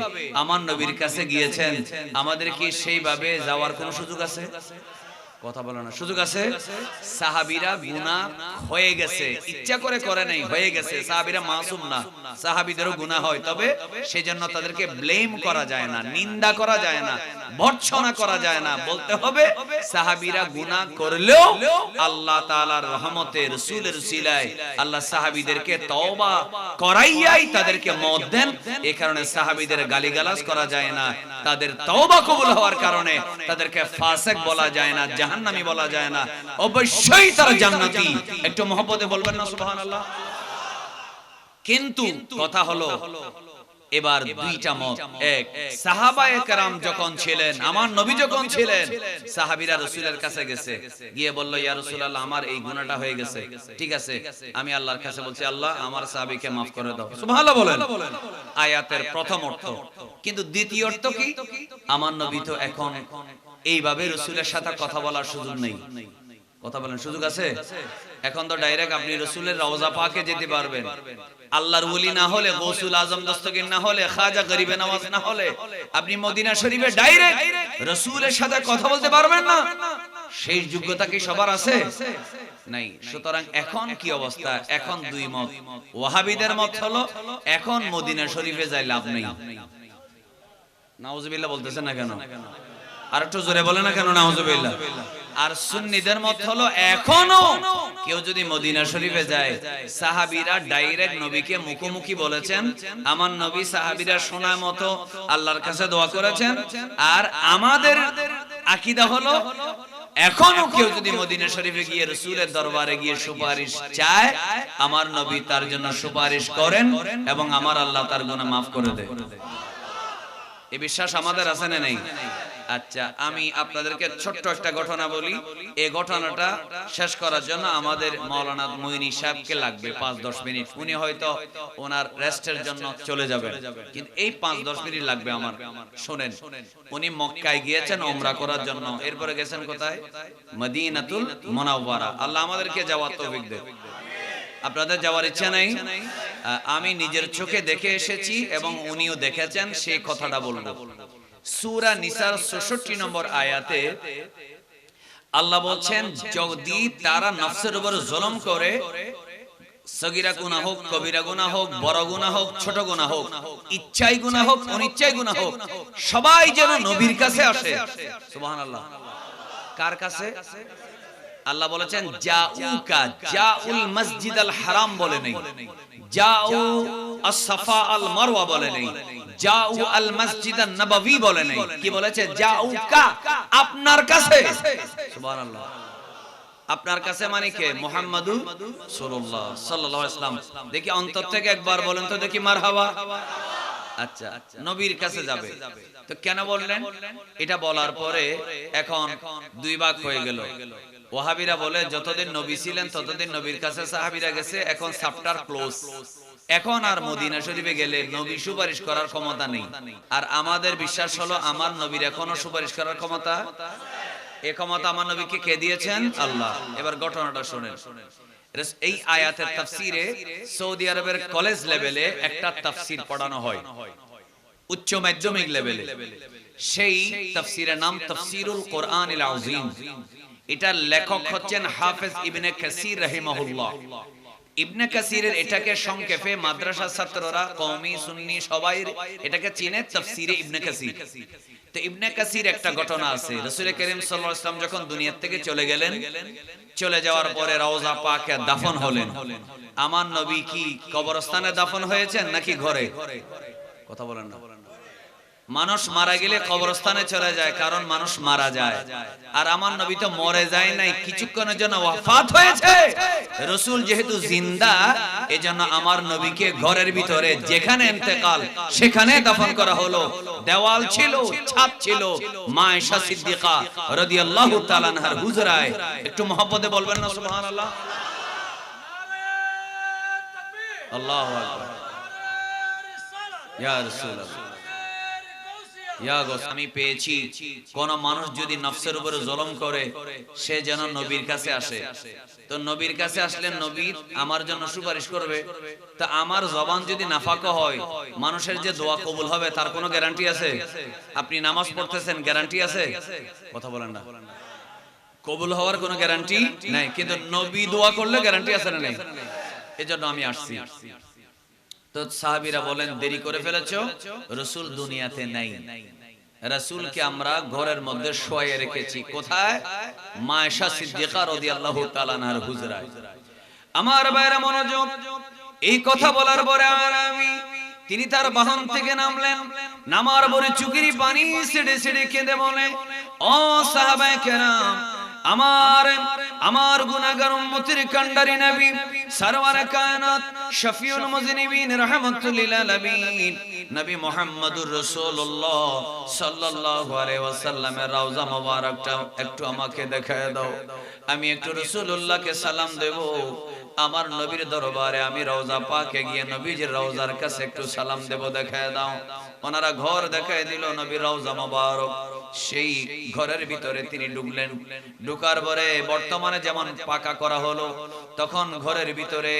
আমার নবীর কাছে গিয়েছেন আমাদের কি সেইভাবে যাওয়ার কোনো সুযোগ আছে? কথা বলে না, সুযোগ আছে। সাহাবীরা গুনাহ হয়ে গেছে, ইচ্ছা করে করে নাই, হয়ে গেছে। সাহাবীরা মাসুম না, সাহাবীদেরও গুনাহ হয়, তবে সেজন্য তাদেরকে ব্লেম করা যায় না, নিন্দা করা যায় না, ভর্ৎসনা করা যায় না। বলতে হবে সাহাবীরা গুনাহ করলেও আল্লাহ তাআলার রহমতে, রাসূলের উসিলায় আল্লাহ সাহাবীদেরকে তওবা করাইয়াই তাদেরকে মওত দেন। এই কারণে সাহাবীদের গালিগালাজ করা যায় না, তাদের তওবা কবুল হওয়ার কারণে তাদেরকে ফাসিক বলা যায় না, জাহান্নামী বলা যায় না, অবশ্যই তারা জান্নাতি। একটু মহব্বতে বলবেন না সুবহানাল্লাহ। কিন্তু কথা হলো এবার দুইটা মত। এক, সাহাবায়ে কেরাম যখন ছিলেন, আমার নবী যখন ছিলেন, সাহাবীরা রাসূলের কাছে গেছে, গিয়ে বলল ইয়া রাসূলুল্লাহ আমার এই গুনাহটা হয়ে গেছে, ঠিক আছে আমি আল্লাহর কাছে বলছি আল্লাহ আমার সাহাবীকে maaf করে দাও। সুবহানাল্লাহ বলেন। আয়াতের প্রথম অর্থ। কিন্তু দ্বিতীয় অর্থ কি? আমার নবী তো এখন এইভাবে রাসূলের সাথে কথা বলার সুযোগ নেই। কথা বলেন, সুযোগ আছে? এখন তো ডাইরেক্ট আপনি রাসূলের রওজা পাকে যেতে পারবেন। আল্লাহর ওলি না হলে, গৌসুল আজম দস্তগীর না হলে, খাজা গরিবে নওয়াজ না হলে আপনি মদিনা শরীফে ডাইরেক্ট রাসূলের সাথে কথা বলতে পারবেন না। সেই যোগ্যতা কি সবার আছে? নাই। সুতরাং এখন কি অবস্থা? এখন দুই মত। ওয়াহাবীদের মত হলো এখন মদিনা শরীফে যাই লাভ নেই। নাউজুবিল্লাহ বলতেছেন না কেন? আর একটু জোরে বলে না কেন নাউজুবিল্লাহ? আর সুন্নিদের মত হলো এখনো কেউ যদি মদিনা শরীফে যায়, সাহাবীরা ডাইরেক্ট নবীকে মুখোমুখি বলেছেন, আমার নবী সাহাবীরা শোনা মতো আল্লাহর কাছে দোয়া করেছেন। আর আমাদের আকীদা হলো এখনো কেউ যদি মদিনা শরীফে গিয়ে রাসূলের দরবারে গিয়ে সুপারিশ চায়, আমার নবী তার জন্য সুপারিশ করেন এবং আমার আল্লাহ তার গুনাহ maaf করে দেয়। এই বিশ্বাস আমাদের আছে না নেই? আচ্ছা, আমি আপনাদেরকে ছোট্ট একটা ঘটনা বলি। এই ঘটনাটা শেষ করার জন্য আমাদের মাওলানা মুইনি সাহেবকে লাগবে 5-10 মিনিট। উনি হয়তো ওনার রেস্টের জন্য চলে যাবেন, কিন্তু এই 5-10 মিনিট লাগবে আমার। শুনেন, উনি মক্কায় গিয়েছেন উমরা করার জন্য, এরপরে গেছেন কোথায়? মদিনাতুল মুনাওয়ারা। আল্লাহ আমাদেরকে যাওয়ার তৌফিক দেন। আপনাদের যাওয়ার ইচ্ছা নাই? আমি নিজের চোখে দেখে এসেছি এবং উনিও দেখেছেন, সেই কথাটা বলবো। সূরা নিসার 66 নম্বর আয়াতে আল্লাহ বলছেন, যদি তারা নফসের উপর জুলুম করে, সগীরা গুনাহ হোক, কবিরা গুনাহ হোক, বড় গুনাহ হোক, ছোট গুনাহ হোক, ইচ্ছাই গুনাহ হোক, অনিচ্ছাই গুনাহ হোক, সবাই যেন নবীর কাছে আসে। সুবহানাল্লাহ। কার কাছে? আল্লাহ বলেছেন জাউকা, জাউল মসজিদাল হারাম বলে নেই, জাউ আস-সাফা আল মারওয়া বলে নেই, জাউ আল মসজিদান নববী বলে নেই। কি বলেছে? জাউকা, আপনার কাছে। সুবহানাল্লাহ। আপনার কাছে মানে কে? মুহাম্মাদুর রাসূলুল্লাহ সাল্লাল্লাহু আলাইহি ওয়াসাল্লাম। দেখি অন্তর থেকে একবার বলেন তো দেখি মারহাবা। আচ্ছা, নবীর কাছে যাবে তো কেন বললেন? এটা বলার পরে এখন দুই ভাগ হয়ে গেল। ওয়াহাবীরা বলে যতদিন নবী ছিলেন ততদিন নবীর কাছে সাহাবীরা গেছে, এখন চ্যাপ্টার ক্লোজ, এখন আর মদিনা শরীফে গেলে নবী সুপারিশ করার ক্ষমতা নেই। আর আমাদের বিশ্বাস হলো আমার নবীর এখনো সুপারিশ করার ক্ষমতা। এই ক্ষমতা আমার নবীকে কে দিয়েছেন? আল্লাহ। এবার ঘটনাটা শুনেন। এই আয়াতের তাফসিরে সৌদি আরবের কলেজ লেভেলে একটা তাফসির পড়ানো হয়, উচ্চ মাধ্যমিক লেভেলে। সেই তাফসিরের নাম তাফসিরুল কোরআনিল আযীম। এটার লেখক হচ্ছেন হাফেজ ইবনে কাসির রাহিমাহুল্লাহ। ইবনে কাসিরের এটাকে সংক্ষেপে মাদ্রাসার ছাত্ররা, কওমি সুন্নি সবাই এটাকে চিনে তাফসিরে ইবনে কাসির। তো ইবনে কাসির একটা ঘটনা আছে, রাসূল করিম সাল্লাল্লাহু আলাইহি ওয়াসাল্লাম যখন দুনিয়া থেকে চলে গেলেন, চলে যাওয়ার পরে রওজা পাকে দাফন হলেন। আমার নবী কি কবরস্থানে দাফন হয়েছেন নাকি ঘরে? কথা বলেন না। মানুষ মারা গেলে কবরস্থানে চলে যায়, কারণ মানুষ মারা যায়। আর আমার নবী তো মরে যায় নাই, কিছুক্ষণের জন্য ওয়াফাত হয়েছে। রাসূল যেহেতু জিন্দা, এজন্য আমার নবীকে ঘরের ভিতরে যেখানে ইন্তেকাল সেখানে দাফন করা হলো। দেওয়াল ছিল, ছাদ ছিল, মা আয়েশা সিদ্দিকা রাদিয়াল্লাহু তাআলা আনহার হুজরায়। একটু মহব্বতে বলবেন না সুবহানাল্লাহ। আল্লাহু আকবার। ইয়া রাসূলুল্লাহ, আমি পেয়েছি কোন মানুষ যদি নফসের উপরে জুলুম করে, সে যেন নবীর কাছে আসে। তো নবীর কাছে আসলে নবী আমার জন্য সুপারিশ করবে। তো আমার জবান যদি নাফাক হয়, মানুষের যে দোয়া কবুল হবে তার কোনো গ্যারান্টি আছে? আপনি নামাজ পড়তেছেন, গ্যারান্টি আছে? কথা বলেন না। কবুল হওয়ার কোনো গ্যারান্টি নাই, কিন্তু নবী দোয়া করলে গ্যারান্টি আছে না নাই? এজন্য আমি আসছি। তো সাহাবীরা বলেন, দেরি করে ফেলেছো, রাসূল দুনিয়াতে নাই। রাসূলকে আমরা ঘরের মধ্যে শোয়ায়ে রেখেছি। কোথায়? মা আয়েশা সিদ্দিকা রাদিয়াল্লাহু তাআলা আনহার হুজরায়। আমার ভাইরা মনোযোগ, এই কথা বলার পরে আমি তিনি তার বাহন থেকে নামলেন, নামার পরে চোখের পানি ছেড়ে ছেড়ে কেঁদে বলে, ও সাহাবায়ে কেরাম, আমার গুনাহগার উম্মতের কান্ডারি নবী সরওয়ারে কায়নাত শফিউল মুযনিবিন রাহমাতুল লিল আলামিন নবী মুহাম্মদুর রাসূলুল্লাহ সাল্লাল্লাহু আলাইহি ওয়াসাল্লামের রওজা মোবারকটা একটু আমাকে দেখায় দাও, আমি একটু রাসূলুল্লাহকে সালাম দেব। আমার নবীর দরবারে আমি রওজা পাকে গিয়ে নবীজির রওজার কাছে একটু সালাম দেব, দেখায় দাও। ওনারা ঘর দেখায় দিল, নবীর রওজা মোবারক। সেই ঘরের ভিতরে তিনি ঢুকলেন। ঢুকার পরে বর্তমানে যেমন পাকা করা হলো, তখন ঘরের ভিতরে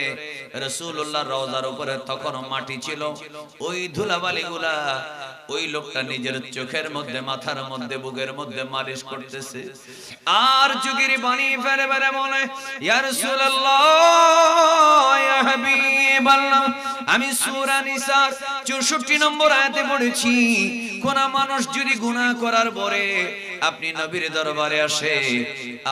রাসূলুল্লাহর রওজার উপরে তখন মাটি ছিল। ওই ধুলাবালিগুলা ওই লোকটা নিজের চোখের মধ্যে, মাথার মধ্যে, বুকের মধ্যে মালিশ করতেছে। আর চোখের পানি ফেলে ফেলে বলে, ইয়া রাসূলুল্লাহ, ইয়া হাবিবাল্লাহ, আমি সূরা নিসার 64 নম্বর আয়াতে পড়েছি, কোন মানুষ যদি গুনাহ করার পরে আপনি নবীর দরবারে আসে,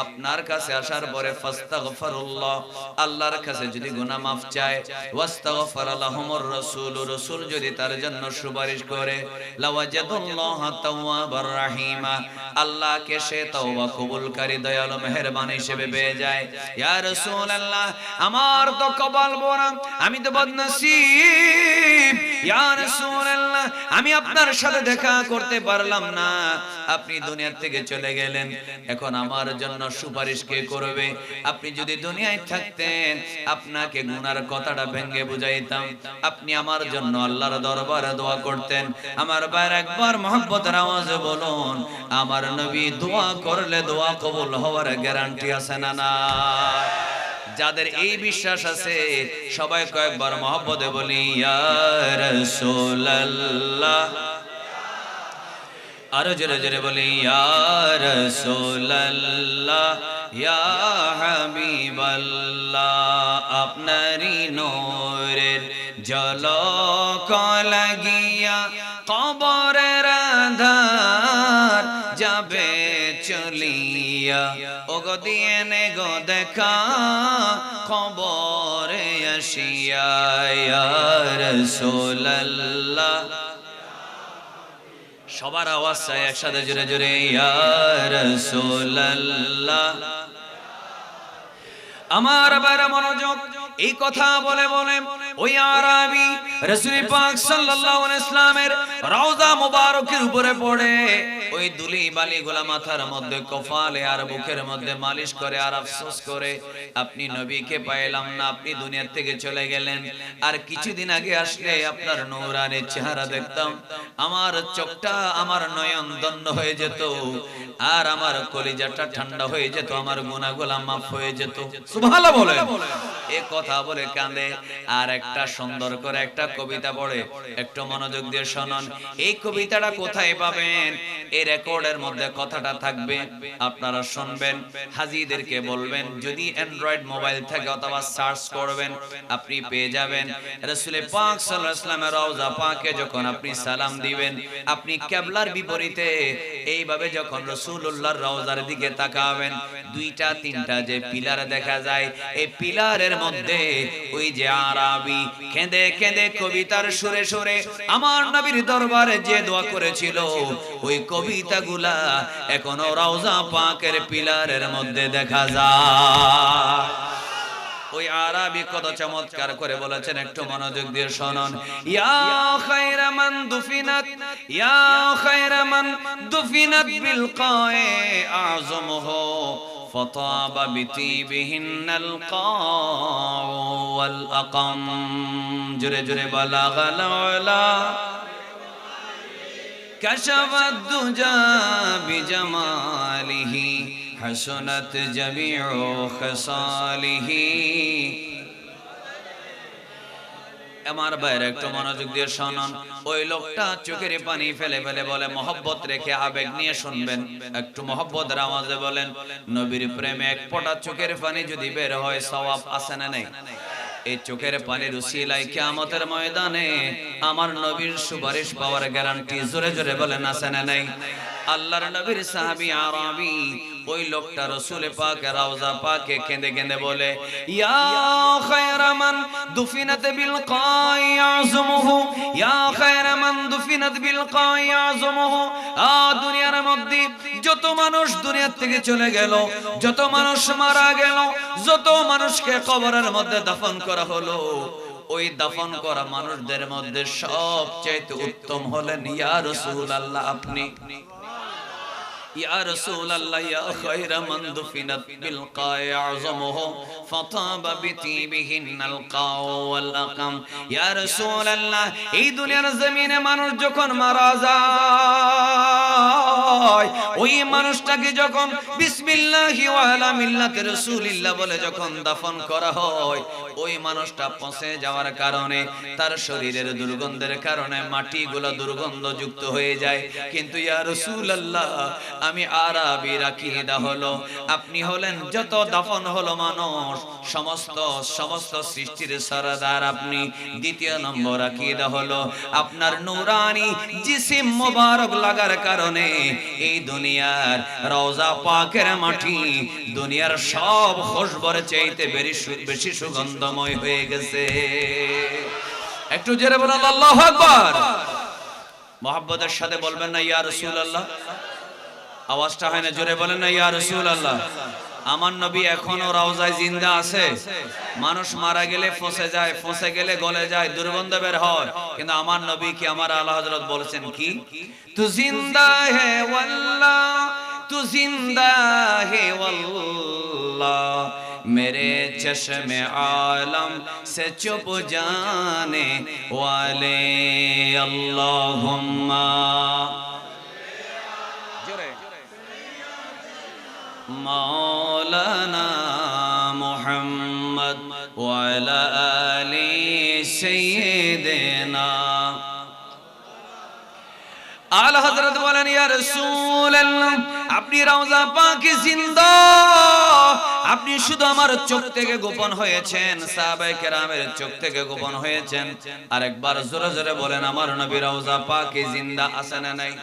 আপনার কাছে আসার পরে ফাস্তাগফিরুল্লাহ, আল্লাহর কাছে যদি গুনাহ মাফ চায়, ওয়াস্তাগফার লাহুমুর রাসূল, রাসূল যদি তার জন্য সুপারিশ করে, লাওয়াজাদুল্লাহ তাওয়াবার রাহিমা, আল্লাহকে সে তওবা কবুলকারী দয়ালু মেহেরবান হিসেবে পেয়ে যায়। ইয়া রাসূলুল্লাহ, আমার তো কপাল পোড়া, আমি তো বদনসিব। ইয়া রাসূলুল্লাহ, আমি আপনার সাথে দেখা করতে পারলাম না, আপনি দুনিয়া থেকে চলে গেলেন, এখন আমার জন্য সুপারিশ কে করবে? আপনি যদি দুনিয়ায় থাকতেন, আপনাকে গুনার কথাটা ভেঙে বুঝাইতাম, আপনি আমার জন্য আল্লাহর দরবারে দোয়া করতেন। আমার ভাইরা, একবার মহব্বতের আওয়াজে বলুন, আমার নবী দোয়া করলে দোয়া কবুল হওয়ার গ্যারান্টি আছে না না? যাদের এই বিশ্বাস আছে, সবাই কয়েকবার মহব্বতে বলি, ইয়া রাসূলুল্লাহ, আরো জোরে জোরে বলি, ইয়া রাসূলুল্লাহ, ইয়া হাবিবাল্লাহ, আপনারই নূরের ঝলক লাগিয়া কবরের আঁধার যাবে চলিয়া, ওগো দিয়ে নে গো দেখা কবরে আসিয়া, ইয়া রাসূলুল্লাহ। সবার আওয়াজ চাই একসাথে জোরে জোরে, ইয়া রাসূলুল্লাহ। আমার বারা মনোযোগ, এই কথা বলে বলে ওই আরাবী রাসূল পাক সাল্লাল্লাহু আলাইহি ওয়াসাল্লামের রওজা মোবারকের উপরে পড়ে ওই ধুলি বালিগুলা মাথার মধ্যে, কপালে আর বুকের মধ্যে মালিশ করে আর আফসোস করে, আপনি নবীকে পাইলাম না, আপনি দুনিয়া থেকে চলে গেলেন। আর কিছুদিন আগে আসলে আপনার নূরানি চেহারা দেখতাম, আমার চোখটা, আমার নয়ন দণ্ড হয়ে যেত, আর আমার কলিজাটা ঠান্ডা হয়ে যেত, আমার গুনাহগুলা মাফ হয়ে যেত। সুবহানাল্লাহ বলে। এই কথা বলে কাঁদে। আর একটা সুন্দর করে একটা কবিতা পড়ে, একটু মনোযোগ দিয়ে শুনুন। এই কবিতাটা কোথায় পাবেন? এই রেকর্ডের মধ্যে কথাটা থাকবে, আপনারা শুনবেন, হাজীদেরকে বলবেন, যদি অ্যান্ড্রয়েড মোবাইল থেকে অথবা সার্চ করবেন, আপনি পেয়ে যাবেন। রাসূল পাক সাল্লাল্লাহু আলাইহি ওয়াসাল্লামের রওজা পাকে যখন আপনি সালাম দিবেন, আপনি কিবলার বিপরীতে এইভাবে যখন রাসূলুল্লাহর রওজার দিকে তাকাবেন, দুইটা তিনটা যে পিলার দেখা যায়, এই পিলারের মধ্যে ওই যে আরাবী কেঁদে কেঁদে কবিতার সুরে সুরে আমার নবীর দরবারে যে দোয়া করেছিল, ওই কবিতাগুলা এখনো রওজা পাকের পিলারের মধ্যে দেখা যায়। ওই আরাবী কত চমৎকার করে বলেছেন, একটু মনোযোগ দিয়ে শুনুন। ইয়া খায়রা মান দুফিনাত, ইয়া খায়রা মান দুফিনাত বিল কায়ে আযমুহু ফাতাবা বিতিবিহিনাল কাউ ওয়াল আকাম। জোরে জোরে বালাগাল উলা কাশাফাদ দুজা বিজামালিহি হাসনাত জামিউ খাসালিহি। আমার বাইরে একটু মনোযোগ দিয়ে শুনুন। ওই লোকটা চোখের পানি ফেলে ফেলে বলে, মহব্বত রেখে আবেগ নিয়ে শুনবেন, একটু মহব্বতের আওয়াজে বলেন, নবীর প্রেমে এক ফোঁটা চোখের পানি যদি বের হয় সওয়াব আছে না নাই? এই চোখের পানির উসিলায় কিয়ামতের ময়দানে আমার নবীর সুপারিশ পাওয়ার গ্যারান্টি। জোরে জোরে বলেন আছে না নাই? আল্লাহর নবীর সাহাবী আরাবী ওই লোকটা রাসূল পাকের রওজা পাকে কেঁদে কেঁদে বলে, ইয়া খায়রা মান দুফিনাত বিল কাই আযমুহু, ইয়া খায়রা মান দুফিনাত বিল কাই আযমুহু। দুনিয়ার মধ্যে যত মানুষ দুনিয়া থেকে চলে গেল, যত মানুষ মারা গেল, যত মানুষকে কবরের মধ্যে দাফন করা হলো, ওই দাফন করা মানুষদের মধ্যে সবচেয়ে উত্তম হলেন ইয়া রাসূলুল্লাহ আপনি। ইয়া রাসূলুল্লাহ ইয়া খায়রা মান দুফিনাত বিল কাই আযমুহু ফাতাবা বিতিবিহিনাল কাও ওয়াল আকাম। ইয়া রাসূলুল্লাহ এই দুনিয়ার জমিনে মানুষ যখন মারা যায়, ওই মানুষটাকে যখন বিসমিল্লাহি ওয়া আলা মিল্লাতি রাসূলিল্লাহ বলে যখন দাফন করা হয়, ওই মানুষটা পচে যাওয়ার কারণে, তার শরীরের দুর্গন্ধের কারণে মাটিগুলো দুর্গন্ধযুক্ত হয়ে যায়। কিন্তু ইয়া রাসূলুল্লাহ আমি আরাবীর আকীদা হলো আপনি হলেন যত দাফন হলো মানুষ সমস্ত সৃষ্টির সরদার আপনি। দ্বিতীয় নম্বর আকীদা হলো আপনার নূরানি জিসিম মোবারক লাগার কারণে এই দুনিয়ার রওজা পাকের মাটি দুনিয়ার সব খুশবুর চাইতে বেশি সুগন্ধময় হয়ে গেছে। একটু জোরে বলেন আল্লাহু আকবার। মুহাব্বতের সাথে বলবেন না ইয়া রাসূলুল্লাহ? আওয়াজটা হয় না, জোরে বলেন না ইয়া রাসূলুল্লাহ। আমার নবী এখনো রওজায় জিন্দা আছে। মানুষ মারা গেলে ফসে যায়, ফসে গেলে গলে যায়, দুর্গন্ধ বের হয়, কিন্তু আমার নবী কি, আমার আলা হযরত বলেছেন কি, তু জিন্দা হে ওয়াল্লাহ, তু জিন্দা হে ওয়াল্লাহ, मेरे चश्मे आलम से चुप जाने वाले अल्लाहुम्मा मौलाना मुहम्मद वाला आली सय्यिदना। आला हजरत बोलेन या রাসূলুল্লাহ আপনি রওজা পাকে জিন্দা, আপনি শুধু আমার চোখ থেকে গোপন হয়েছেন, সাহাবায়ে কেরামের চোখ থেকে গোপন হয়েছেন। আরেকবার জোরে জোরে বলেন আমার নবী রওজা পাকে জিন্দা আছে না নাই?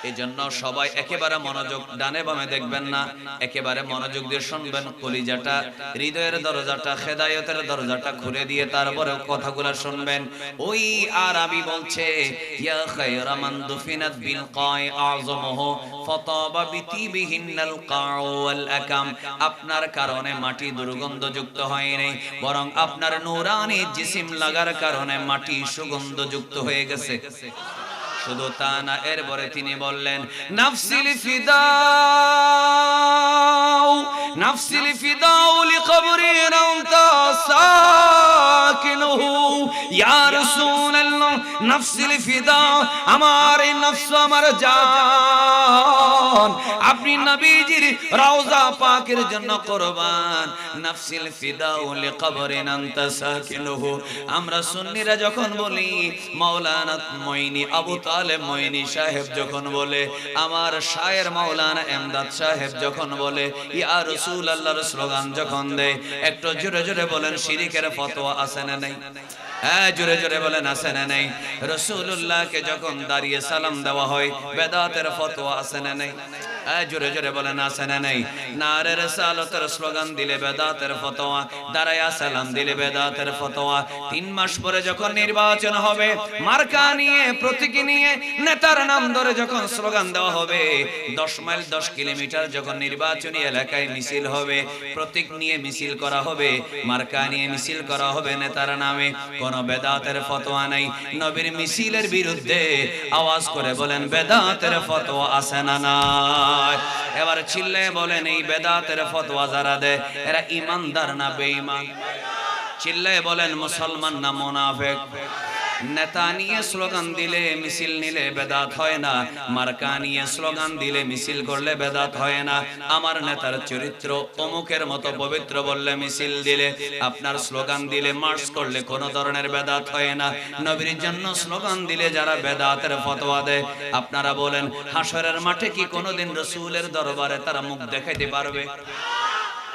এজন্য সবাই একেবারে মনোযোগ, ডানে বামে দেখবেন না, একেবারে মনোযোগ দিয়ে শুনবেন। কলিজাটা, হৃদয়ের দরজাটা, হেদায়েতের দরজাটা খুলে দিয়ে তারপরে কথাগুলো শুনবেন। ওই আরবি বলছে ইয়া খায়রা মান দুফিনাত বিল কাই আযমুহু ফাতাবা বিতিবিহিনাল কাউ ওয়াল আকাম। আপনার কারণে মাটি দুর্গন্ধযুক্ত হয় নাই, বরং আপনার নূরানি জিসিম লাগার কারণে মাটি সুগন্ধযুক্ত হয়ে গেছে। শুধু তা না, এরপরে তিনি বললেন নাফসিল ফিদাউ, নাফসিল ফিদাউ লিকবরি আনতা সাকিনুহু। ইয়া রাসূলুল্লাহ নাফসিল ফিদাউ, আমার এই নফস, আমার জান আপনি নবীজির রওজা পাকের জন্য কুরবান। নাফসিল ফিদাউ লিকবরি আনতা সাকিনুহু। আমরা সুন্নিরা যখন বলি, মাওলানা মঈনী আবু তালেব মঈনী সাহেব যখন বলে, আমার শায়ের মাওলানা এমদাদ সাহেব যখন বলে, ইয়া রাসূলুল্লাহর স্লোগান যখন দেয়, একটু জোরে জোরে বলেন শিরকের ফতোয়া আছে না নাই? হ্যাঁ, জোরে জোরে বলেন আছে না নাই? রাসূলুল্লাহকে যখন দাঁড়িয়ে সালাম দেওয়া হয়, বেদাতের ফতোয়া আছে না নাই? হ্যাঁ, জোরে জোরে বলেন আছে না নাই? নারে রিসালাতের স্লোগান দিলে বেদাতের ফতোয়া, দাঁড়ায়া সালাম দিলে বেদাতের ফতোয়া। 3 মাস পরে যখন নির্বাচন হবে, মার্কা নিয়ে, প্রতীক নিয়ে, নেতার নাম ধরে যখন স্লোগান দেওয়া হবে, 10 মাইল 10 কিলোমিটার যখন নির্বাচনী এলাকায় মিছিল হবে, প্রতীক নিয়ে মিছিল করা হবে, মার্কা নিয়ে মিছিল করা হবে, নেতার নামে, কোন বেদাতের ফতোয়া নাই। নবীর মিছিলের বিরুদ্ধে আওয়াজ করে বলেন বেদাতের ফতোয়া আছে না নাই? এবার চিল্লায়ে বলেন এই বেদাতের ফতোয়া যারা দেয় এরা ঈমানদার না বেঈমান? চিল্লায়ে বলেন মুসলমান না মুনাফিক? নেতা নিয়ে স্লোগান দিলে মিছিল নিলে বেদাত হয় না, মার্কা নিয়ে স্লোগান দিলে মিছিল করলে বেদাত হয় না। আমার নেতার চরিত্র অমুকের মতো পবিত্র বললে মিছিল দিলে, আপনার স্লোগান দিলে মার্চ করলে কোনো ধরনের বেদাত হয় না। নবীর জন্য স্লোগান দিলে যারা বেদাতের ফতোয়া দেয়, আপনারা বলেন হাসরের মাঠে কি কোনোদিন রাসূলের দরবারে তারা মুখ দেখাইতে পারবে?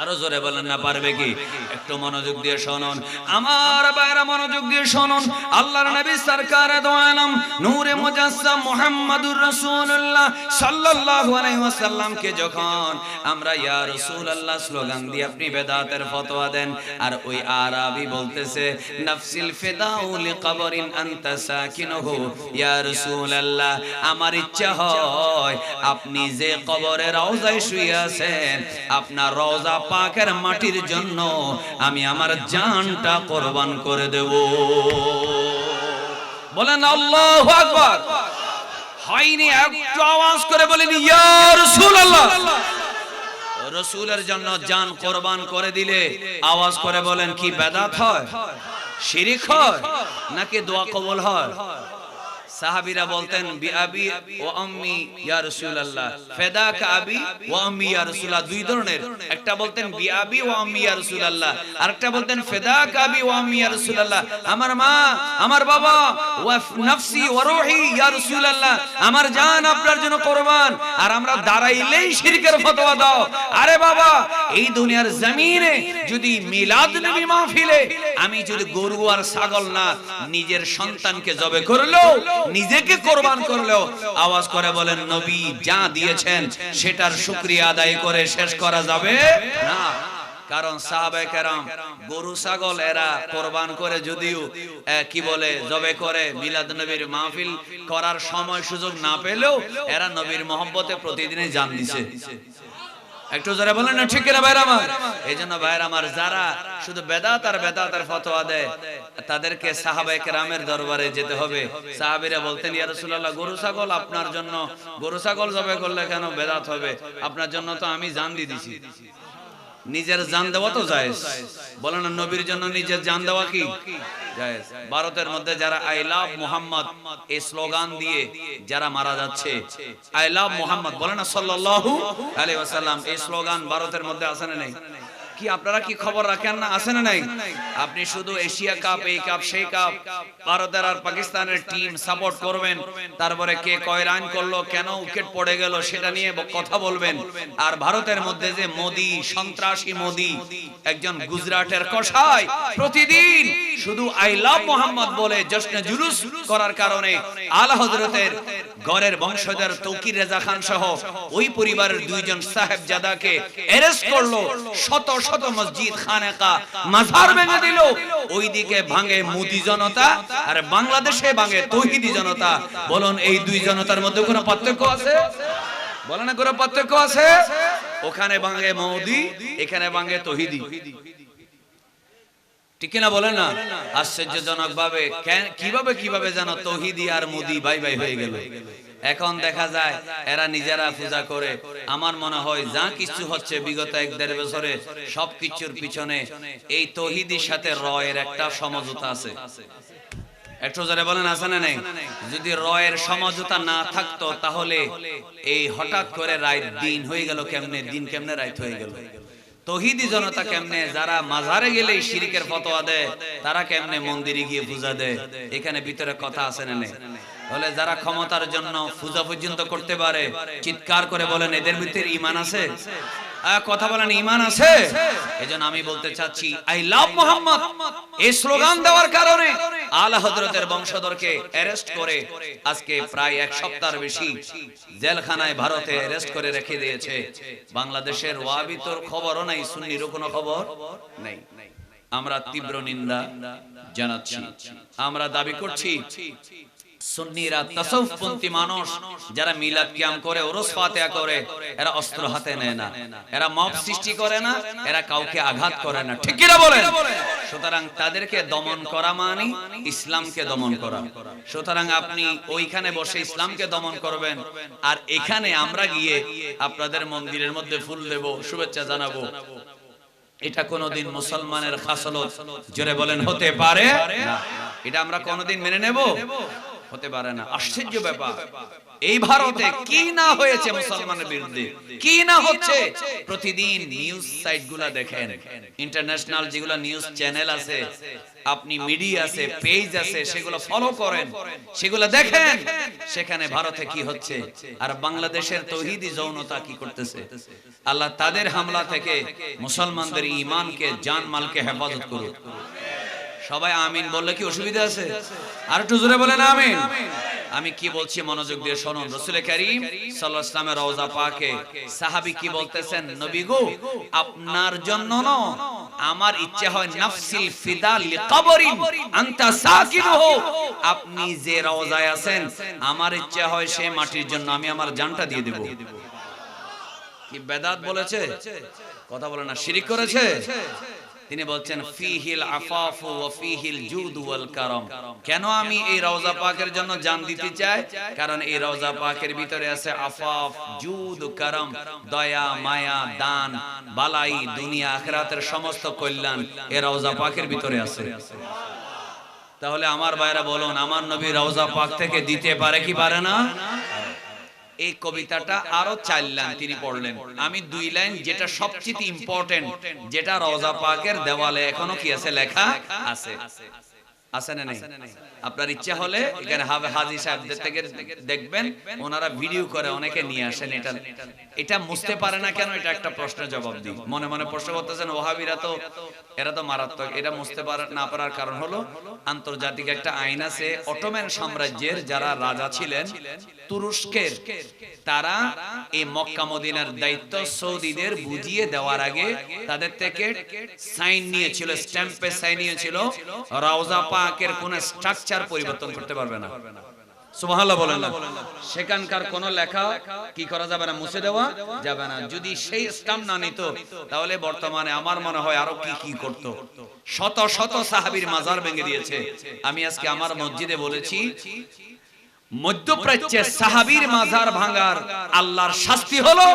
আরো জোরে বলেন না পারবে কি? একটু মনোযোগ দিয়ে শুনুন আমার ভাইরা, মনোযোগ দিয়ে শুনুন। আল্লাহর নবী সরকারে দো আলম নূরে মুজাসসাম মুহাম্মাদুর রাসূলুল্লাহ সাল্লাল্লাহু আলাইহি ওয়াসাল্লাম কে যখন আমরা ইয়া রাসূলুল্লাহ স্লোগান দিয়ে আপনি বেদাতের ফতোয়া দেন, আর ওই আরবি বলতেছে নাফসিল ফিদাউ লিকবরিন আনতা সাকিনুহু ইয়া রাসূলুল্লাহ, আমার ইচ্ছা হয় আপনি যে কবরের রওজায় শুয়ে আছেন, আপনার রওজা পাকের মাটির জন্য আমি আমার জানটা কোরবান করে দেব। বলেন আল্লাহু আকবার। হয়নি একটু আওয়াজ করে বলেন ইয়া রাসূলুল্লাহ। রাসূলের জন্য জান কোরবান করে দিলে আওয়াজ করে বলেন কি বেদাত হয়, শিরক হয়, নাকি দোয়া কবুল হয়? সাহাবীরা বলতেন বিআবি ওয়া আম্মি ইয়া রাসূলুল্লাহ, ফিদাকা আবি ওয়া আম্মি ইয়া রাসূলুল্লাহ। দুই ধরনের, একটা বলতেন বিআবি ওয়া আম্মি ইয়া রাসূলুল্লাহ, আরেকটা বলতেন ফিদাকা আবি ওয়া আম্মি ইয়া রাসূলুল্লাহ, আমার মা আমার বাবা, ওয়া নাফসি ওয়া রূহি ইয়া রাসূলুল্লাহ, আমার জান আপনার জন্য কুরবান। আর আমরা দাঁড়াইলেই শিরকের ফতোয়া দাও। আরে বাবা, এই দুনিয়ার জমিনে যদি মিলাদ নবী মাহফিলে আমি যদি গরু আর ছাগল না নিজের সন্তানকে জবে করলো, নিজেকে কোরবান করলেও আওয়াজ করে বলেন নবী যা দিয়েছেন সেটার শুকরিয়া আদায় করে শেষ করা যাবে না। কারণ সাহাবায়ে কেরাম গরু ছাগল এরা কোরবান করে যদিও কি বলে জবে করে মিলাদ নবীর মাহফিল করার সময় সুযোগ না পেলেও এরা নবীর মহব্বতে প্রতিদিনই জান দিছে। একটু জোরে বলেন না ঠিক কিনা ভাইরা আমার? এইজন্য ভাইরা আমার যারা শুধু বেদাত আর বেদাতের ফতোয়া দেয় তাদেরকে সাহাবায়ে কেরামের দরবারে যেতে হবে। সাহাবীরা বলতেন ইয়া রাসূলুল্লাহ গরু ছাগল আপনার জন্য, গরু ছাগল জবে করলে কেন বেদাত হবে? আপনার জন্য তো আমি জান দিয়ে দিছি। নিজের জান দেওয়া তো জায়েজ, বলেন না নবীর জন্য নিজের জান দেওয়া কি জায়েজ? ভারতের মধ্যে যারা আই লাভ মুহাম্মদ এই স্লোগান দিয়ে যারা মারা যাচ্ছে, আই লাভ মুহাম্মদ বলেন না সাল্লাল্লাহু আলাইহি ওয়াসাল্লাম, এই স্লোগান ভারতের মধ্যে আছে না নাই? কি আপনারা কি খবর রাখেন না? আছে না নাই? আপনি শুধু এশিয়া কাপ, এই কাপ, সেই কাপ, ভারতের আর পাকিস্তানের টিম সাপোর্ট করবেন, তারপরে কে কয় রান করলো, কেন উইকেট পড়ে গেল সেটা নিয়ে কথা বলবেন। আর ভারতের মধ্যে যে মোদি, সন্ত্রাসী মোদি, একজন গুজরাটের কসাই, প্রতিদিন শুধু আই লাভ মোহাম্মদ বলে জশ্নে জুলুস করার কারণে আলা হযরতের ঘরের বংশধর তৌকির রেজা খান সহ ওই পরিবারের দুইজন সাহেবজাদাকে অ্যারেস্ট করলো, শত শত মসজিদ খানেকা মাজার ভেঙে দিল। ওইদিকে ভাঙে মোদি জনতা আর বাংলাদেশে ভাঙে তৌহিদি জনতা। বলুন এই দুই জনতার মধ্যে কোনো পার্থক্য আছে? বলেন না কোনো পার্থক্য আছে? ওখানে ভাঙে মোদি, এখানে ভাঙে তৌহিদি। ঠিক কিনা বলেন না? আশ্চর্যজনক ভাবে কিভাবে যেন তৌহিদি আর মোদি ভাই ভাই হয়ে গেল। এখন দেখা যায় এরা নিজেরা পূজা করে। আমার মনে হয় যা কিছু হচ্ছে বিগত 1-1.5 বছরে সবকিছুর পিছনে এই তৌহিদির সাথে রয়ের একটা সমঝোতা আছে। একটু জোরে বলেন আছে না নাই? যদি রয়ের সমঝোতা না থাকতো তাহলে এই হঠাৎ করে রাত দিন হয়ে গেল কেমনে, দিন কেমনে রাত হয়ে গেল? তৌহিদি জনতা কেমনে যারা মাজারে গেলেই শিরকের ফতোয়া দেয়, তারা কেমনে মন্দিরে গিয়ে পূজা দেয়? এখানে ভিতরে কথা আছে না নাই? বলে যারা ক্ষমতার জন্য পূজা পর্যন্ত করতে পারে, চিৎকার করে বলেন এদের ভিতরে ঈমান আছে? কথা বলেন ঈমান আছে? এজন্য আমি বলতে চাচ্ছি আই লাভ মুহাম্মদ এই স্লোগান দেওয়ার কারণে আলা হযরতের বংশধরকে অ্যারেস্ট করে আজকে প্রায় 1 সপ্তাহের বেশি জেলখানায় ভারতে অ্যারেস্ট করে রেখে দিয়েছে। বাংলাদেশের ওয়াহাবিতর খবরও নাই, সুন্নিরও কোনো খবর নাই। আমরা তীব্র নিন্দা জানাচ্ছি। আমরা দাবি করছি সুন্নিরা তাসাউফপন্থী মানুষ যারা মিলাদ কিয়াম করে, ওরস ফাতিহা করে, এরা অস্ত্র হাতে নেয় না, এরা মব সৃষ্টি করে না, এরা কাউকে আঘাত করে না। ঠিক কি না বলেন? সুতরাং তাদেরকে দমন করা মানে ইসলামকে দমন করা। সুতরাং আপনি ওইখানে বসে ইসলামকে দমন করবেন, আর এখানে আমরা গিয়ে আপনাদের মন্দিরের মধ্যে ফুল দেব, শুভেচ্ছা জানাবো, এটা কোনোদিন মুসলমানের খাসলত জোরে বলেন হতে পারে না। এটা আমরা কোনোদিন মেনে নেব? হতে পারে না। আশ্চর্য ব্যাপার, এই ভারতে কি না হয়েছে মুসলমানের বিরুদ্ধে, কি না হচ্ছে। প্রতিদিন নিউজ সাইটগুলা দেখেন, ইন্টারন্যাশনাল যেগুলো নিউজ চ্যানেল আছে, আপনি মিডিয়া আছে, পেজ আছে, সেগুলো ফলো করেন, সেগুলো দেখেন, সেখানে ভারতে কি হচ্ছে আর বাংলাদেশের তৌহিদি যৌনতা কি করতেছে। আল্লাহ তাদের হামলা থেকে মুসলমানদের ঈমানকে, জানমালকে হেফাজত করুক। সবাই আমিন বললে কি অসুবিধা আছে? আর একটু জোরে বলেন আমিন। আমি কি বলছি মনোযোগ দিয়ে শুনুন। রাসূল করিম সাল্লাল্লাহু আলাইহি ওয়াসাল্লামের রওজা পাকে সাহাবী কি বলতেছেন, নবী গো আপনার জন্য না, আমার ইচ্ছা হয় নাফসিল ফিদা লিকবরিন আনতা সাকিনুহু, আপনি যে রওজায় আছেন আমার ইচ্ছা হয় সেই মাটির জন্য আমি আমার জানটা দিয়ে দেব। কি বেদাত বলেছে? কথা বলে না, শিরিক করেছে? তিনি বলছেন ফিহিল আফাফু ওয়া ফিহিল জুদ ওয়াল কারাম। কেন আমি এই রওজা পাকের জন্য জান দিতে চাই? কারণ এই রওজা পাকের ভিতরে আছে আফাফ, জুদ, কারাম, দয়া, মায়া, দান, বালাই, দুনিয়া আখিরাতের সমস্ত কল্যাণ এই রওজা পাকের ভিতরে আছে। তাহলে আমার ভাইরা বলুন, আমার নবী রওজা পাক থেকে দিতে পারে কি পারে না? এই কবিতাটা আরো 4 লাইন তিনি পড়লেন, আমি 2 লাইন যেটা সবচেয়ে ইম্পর্টেন্ট, যেটা রওজা পাকের দেওয়ালে এখনো কি আছে, লেখা আছে। আছে না নেই? আপনার ইচ্ছা হলে এখানে হাজী সাহেবদের থেকে দেখবেন, ওনারা ভিডিও করে অনেকে নিয়ে আসেন। এটা মুছতে পারে না কেন? এটা একটা প্রশ্নের জবাব দিই। মনে মনে প্রশ্ন করতেছেন, ওহাবিরা তো এরা তো মারাত্মক। এটা মুছতে পারে না পারার কারণ হলো আন্তর্জাতিক একটা আইন আছে। অটোমান সাম্রাজ্যের যারা রাজা ছিলেন তুরস্কের, তারা এই মক্কা মদিনার দায়িত্ব সৌদিদের বুঝিয়ে দেওয়ার আগে তাদের থেকে সাইন নিয়েছিল, স্ট্যাম্পে সাইন নিয়েছিল, রওজা পাকের কোন স্ট্রাকচার পরিবর্তন করতে পারবে না। সুবহানাল্লাহ বলেন না। সেখানকার কোন লেখা কি করা যাবে না, মুছে দেওয়া যাবে না। যদি সেই স্ট্যাম্প না নিত, তাহলে বর্তমানে আমার মনে হয় আরো কি কি করত। শত শত সাহাবীর মাজার ভেঙে দিয়েছে। আমি আজকে আমার মসজিদে বলেছি, মধ্যপ্রাচ্যে সাহাবীর মাজার ভাঙার আল্লাহর শাস্তি হলো